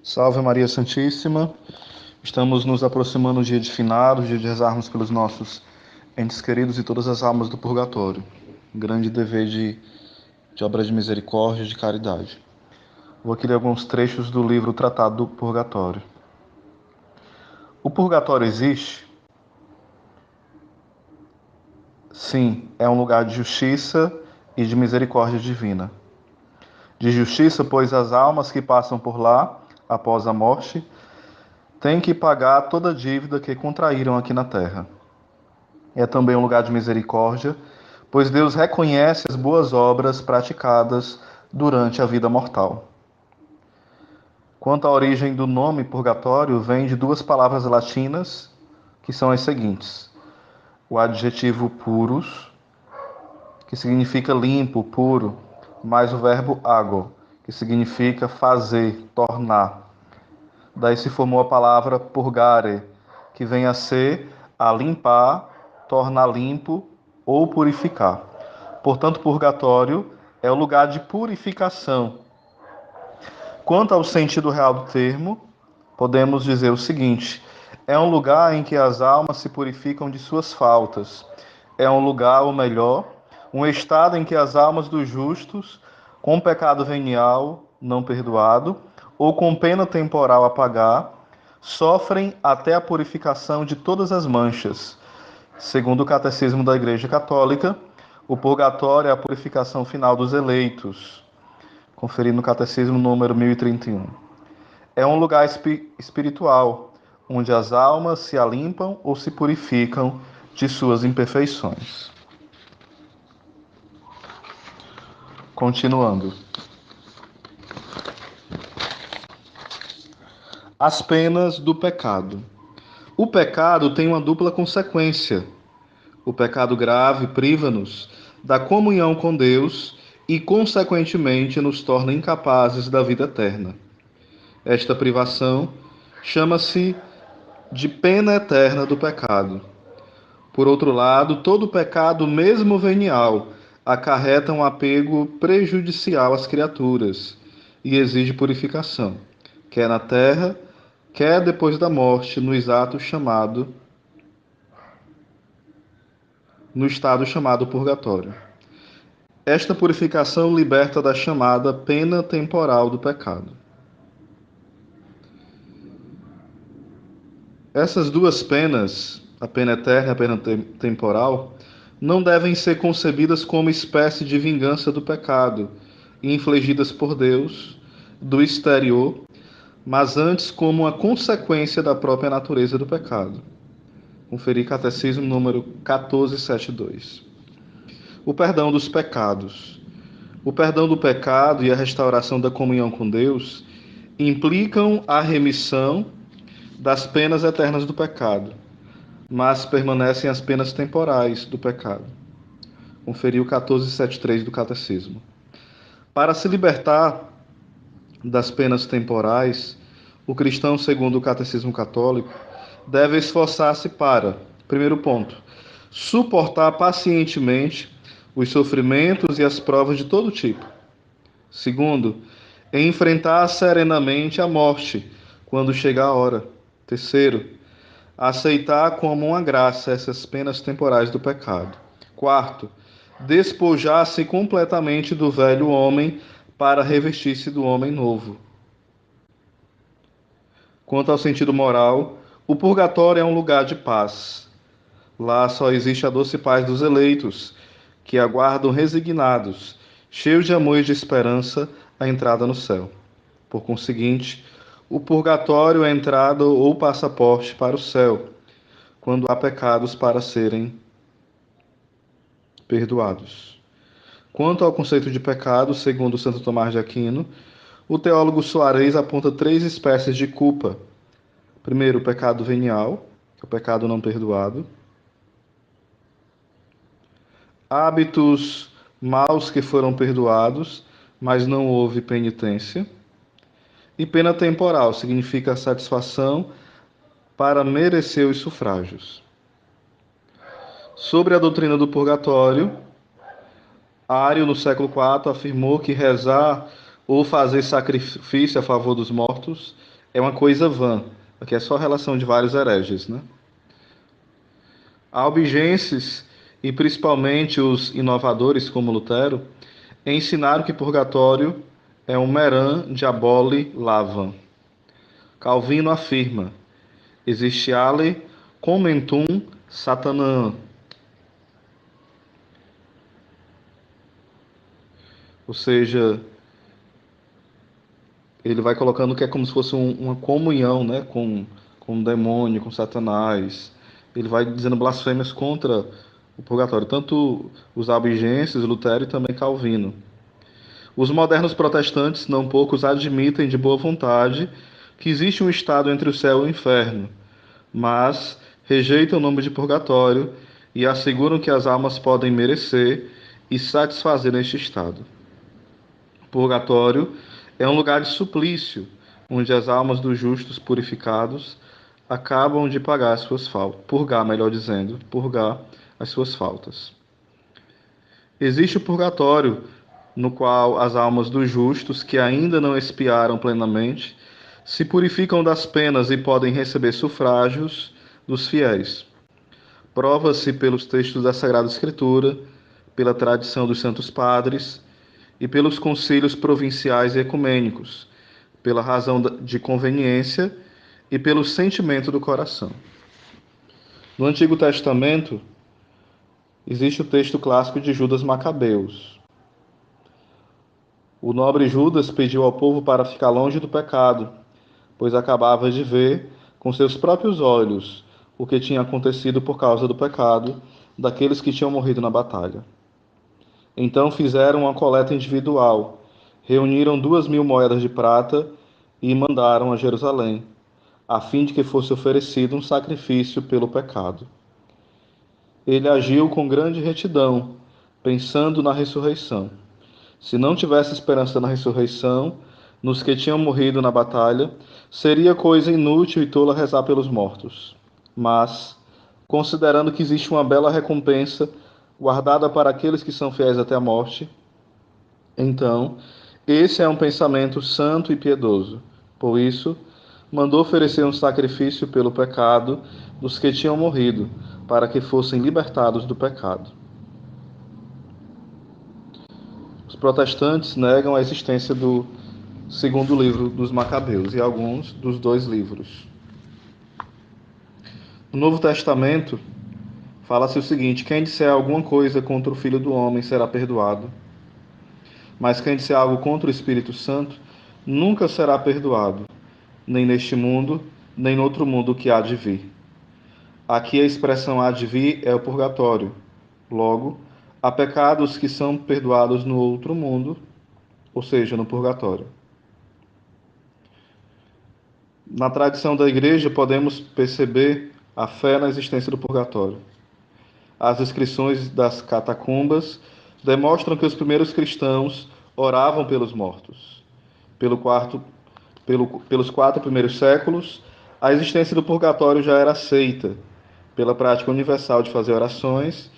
Salve Maria Santíssima. Estamos nos aproximando do dia de finados, dia de rezarmos pelos nossos entes queridos e todas as almas do purgatório. Um grande dever de obra de misericórdia e de caridade. Vou aqui ler alguns trechos do livro Tratado do Purgatório. O purgatório existe? Sim, é um lugar de justiça e de misericórdia divina. De justiça, pois as almas que passam por lá, após a morte, têm que pagar toda a dívida que contraíram aqui na terra. É também um lugar de misericórdia, pois Deus reconhece as boas obras praticadas durante a vida mortal. Quanto à origem do nome purgatório, vem de duas palavras latinas, que são as seguintes: o adjetivo purus, que significa limpo, puro, mais o verbo ago, que significa fazer, tornar. Daí se formou a palavra purgare, que vem a ser a limpar, tornar limpo ou purificar. Portanto, purgatório é o lugar de purificação. Quanto ao sentido real do termo, podemos dizer o seguinte: é um lugar em que as almas se purificam de suas faltas. É um lugar, ou melhor, um estado em que as almas dos justos, com pecado venial não perdoado, ou com pena temporal a pagar, sofrem até a purificação de todas as manchas. Segundo o Catecismo da Igreja Católica, o purgatório é a purificação final dos eleitos. Conferindo no Catecismo número 1031. É um lugar espiritual, onde as almas se alimpam ou se purificam de suas imperfeições. Continuando. As penas do pecado. O pecado tem uma dupla consequência. O pecado grave priva-nos da comunhão com Deus e, consequentemente, nos torna incapazes da vida eterna. Esta privação chama-se de pena eterna do pecado. Por outro lado, todo pecado, mesmo venial, acarreta um apego prejudicial às criaturas e exige purificação, quer na terra, quer depois da morte, no estado chamado purgatório. Esta purificação liberta da chamada pena temporal do pecado. Essas duas penas, a pena eterna e a pena temporal, não devem ser concebidas como espécie de vingança do pecado, infligidas por Deus, do exterior, mas antes como uma consequência da própria natureza do pecado. Conferir Catecismo número 1472. O perdão dos pecados. O perdão do pecado e a restauração da comunhão com Deus implicam a remissão das penas eternas do pecado, mas permanecem as penas temporais do pecado. Conferiu o 1473 do Catecismo. Para se libertar das penas temporais, o cristão, segundo o Catecismo Católico, deve esforçar-se para, primeiro ponto, suportar pacientemente os sofrimentos e as provas de todo tipo. Segundo, enfrentar serenamente a morte quando chegar a hora. Terceiro, aceitar como uma graça essas penas temporais do pecado. Quarto, despojar-se completamente do velho homem para revestir-se do homem novo. Quanto ao sentido moral, o purgatório é um lugar de paz. Lá só existe a doce paz dos eleitos, que aguardam resignados, cheios de amor e de esperança, a entrada no céu. Por conseguinte, o purgatório é a entrada ou passaporte para o céu, quando há pecados para serem perdoados. Quanto ao conceito de pecado, segundo Santo Tomás de Aquino, o teólogo Soares aponta três espécies de culpa. Primeiro, o pecado venial, que é o pecado não perdoado. Hábitos maus que foram perdoados, mas não houve penitência. E pena temporal, significa a satisfação para merecer os sufrágios. Sobre a doutrina do purgatório, Ário, no século IV, afirmou que rezar ou fazer sacrifício a favor dos mortos é uma coisa vã. Aqui é só a relação de vários hereges, né? Albigenses, e principalmente os inovadores como Lutero, ensinaram que purgatório é um meram diaboli lavam. Calvino afirma: existiale comentum satanam. Ou seja, ele vai colocando que é como se fosse uma comunhão, né, com o demônio, com Satanás. Ele vai dizendo blasfêmias contra o purgatório, tanto os albigenses, Lutero e também Calvino. Os modernos protestantes, não poucos, admitem de boa vontade que existe um estado entre o céu e o inferno, mas rejeitam o nome de purgatório e asseguram que as almas podem merecer e satisfazer neste estado. Purgatório é um lugar de suplício, onde as almas dos justos purificados acabam de pagar as suas faltas, purgar, melhor dizendo, purgar as suas faltas. Existe o purgatório, no qual as almas dos justos que ainda não expiaram plenamente se purificam das penas e podem receber sufrágios dos fiéis. Prova-se pelos textos da Sagrada Escritura, pela tradição dos santos padres e pelos concílios provinciais e ecumênicos, pela razão de conveniência e pelo sentimento do coração. No Antigo Testamento, existe o texto clássico de Judas Macabeus. O nobre Judas pediu ao povo para ficar longe do pecado, pois acabava de ver com seus próprios olhos o que tinha acontecido por causa do pecado daqueles que tinham morrido na batalha. Então fizeram uma coleta individual, reuniram 2.000 moedas de prata e mandaram a Jerusalém, a fim de que fosse oferecido um sacrifício pelo pecado. Ele agiu com grande retidão, pensando na ressurreição. Se não tivesse esperança na ressurreição, nos que tinham morrido na batalha, seria coisa inútil e tola rezar pelos mortos. Mas, considerando que existe uma bela recompensa guardada para aqueles que são fiéis até a morte, então, esse é um pensamento santo e piedoso. Por isso, mandou oferecer um sacrifício pelo pecado dos que tinham morrido, para que fossem libertados do pecado. Os protestantes negam a existência do segundo livro dos Macabeus e alguns dos dois livros. No Novo Testamento, fala-se o seguinte: quem disser alguma coisa contra o Filho do Homem será perdoado, mas quem disser algo contra o Espírito Santo nunca será perdoado, nem neste mundo, nem no outro mundo que há de vir. Aqui a expressão há de vir é o purgatório. Logo, há pecados que são perdoados no outro mundo, ou seja, no purgatório. Na tradição da Igreja, podemos perceber a fé na existência do purgatório. As inscrições das catacumbas demonstram que os primeiros cristãos oravam pelos mortos. Pelos 4 primeiros séculos, a existência do purgatório já era aceita pela prática universal de fazer orações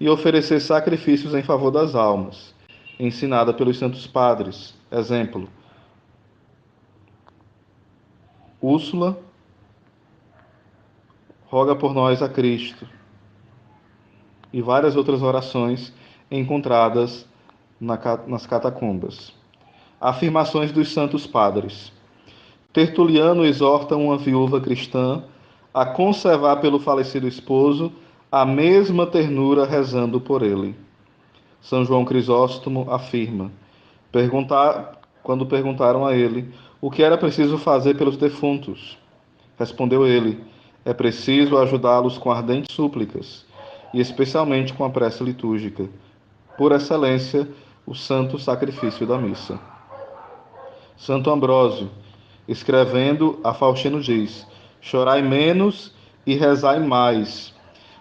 e oferecer sacrifícios em favor das almas, ensinada pelos santos padres. Exemplo: Úrsula, roga por nós a Cristo, e várias outras orações encontradas nas catacumbas. Afirmações dos santos padres. Tertuliano exorta uma viúva cristã a conservar pelo falecido esposo a mesma ternura rezando por ele. São João Crisóstomo afirma: quando perguntaram a ele o que era preciso fazer pelos defuntos, respondeu ele: é preciso ajudá-los com ardentes súplicas, e especialmente com a prece litúrgica, por excelência, o santo sacrifício da missa. Santo Ambrósio, escrevendo a Faustino, diz: chorai menos e rezai mais.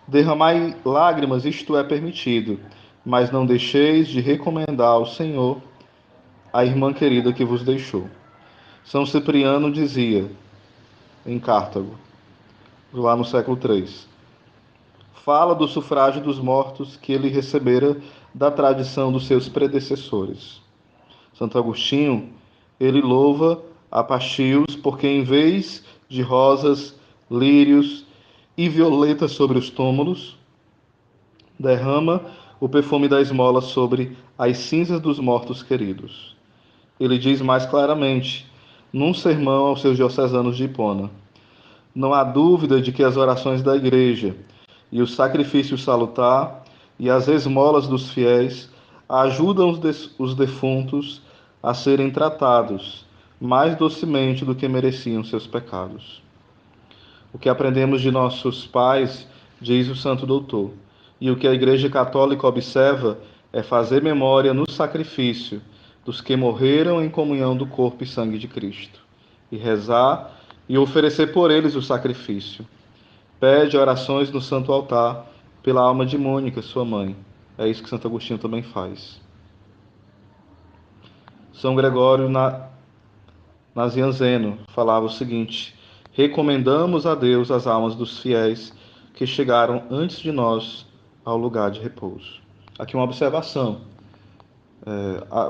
Derramai lágrimas, isto é permitido, mas não deixeis de recomendar ao Senhor a irmã querida que vos deixou. São Cipriano dizia, em Cartago, lá no século III, fala do sufrágio dos mortos que ele recebera da tradição dos seus predecessores. Santo Agostinho, ele louva apaxios, porque em vez de rosas, lírios e violetas sobre os túmulos, derrama o perfume da esmola sobre as cinzas dos mortos queridos. Ele diz mais claramente, num sermão aos seus diocesanos de Hipona: não há dúvida de que as orações da Igreja e o sacrifício salutar e as esmolas dos fiéis ajudam os defuntos a serem tratados mais docemente do que mereciam seus pecados. O que aprendemos de nossos pais, diz o Santo Doutor, e o que a Igreja Católica observa é fazer memória no sacrifício dos que morreram em comunhão do corpo e sangue de Cristo, e rezar e oferecer por eles o sacrifício. Pede orações no Santo Altar pela alma de Mônica, sua mãe. É isso que Santo Agostinho também faz. São Gregório Nazianzeno falava o seguinte: recomendamos a Deus as almas dos fiéis que chegaram antes de nós ao lugar de repouso. Aqui uma observação,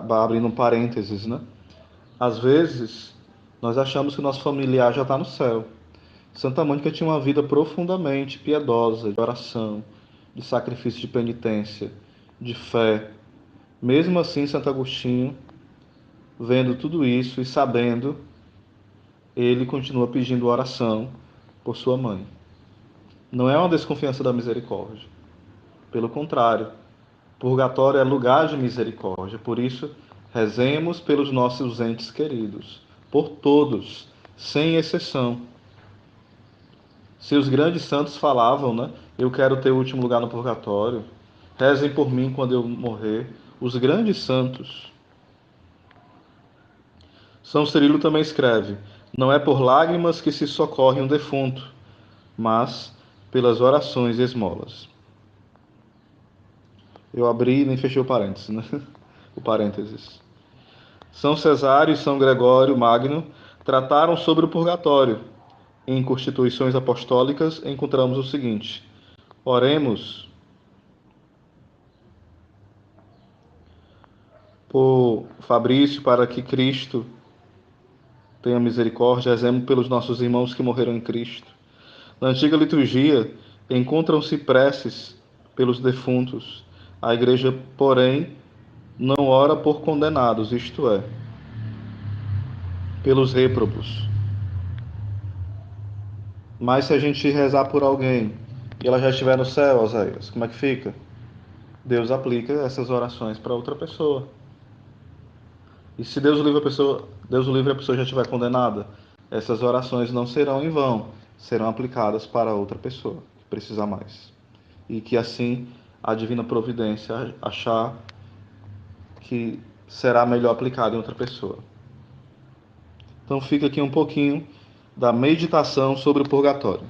abrindo um parênteses, né? Às vezes, nós achamos que o nosso familiar já está no céu. Santa Mônica tinha uma vida profundamente piedosa, de oração, de sacrifício de penitência, de fé. Mesmo assim, Santo Agostinho, vendo tudo isso e sabendo, ele continua pedindo oração por sua mãe. Não é uma desconfiança da misericórdia. Pelo contrário, purgatório é lugar de misericórdia. Por isso, rezemos pelos nossos entes queridos, por todos, sem exceção. Se os grandes santos falavam, né? Eu quero ter o último lugar no purgatório. Rezem por mim quando eu morrer. Os grandes santos. São Cirilo também escreve: não é por lágrimas que se socorre um defunto, mas pelas orações e esmolas. Eu abri e nem fechei o parênteses, né? O parênteses. São Cesário e São Gregório Magno trataram sobre o purgatório. Em Constituições Apostólicas encontramos o seguinte: oremos por Fabrício para que Cristo tenha misericórdia, rezemos pelos nossos irmãos que morreram em Cristo. Na antiga liturgia encontram-se preces pelos defuntos. A Igreja, porém, não ora por condenados, isto é, pelos réprobos. Mas se a gente rezar por alguém e ela já estiver no céu, Oséias, como é que fica? Deus aplica essas orações para outra pessoa. E se Deus o livre a pessoa já estiver condenada, essas orações não serão em vão, serão aplicadas para outra pessoa que precisa mais. E que assim a divina providência achar que será melhor aplicado em outra pessoa. Então fica aqui um pouquinho da meditação sobre o purgatório.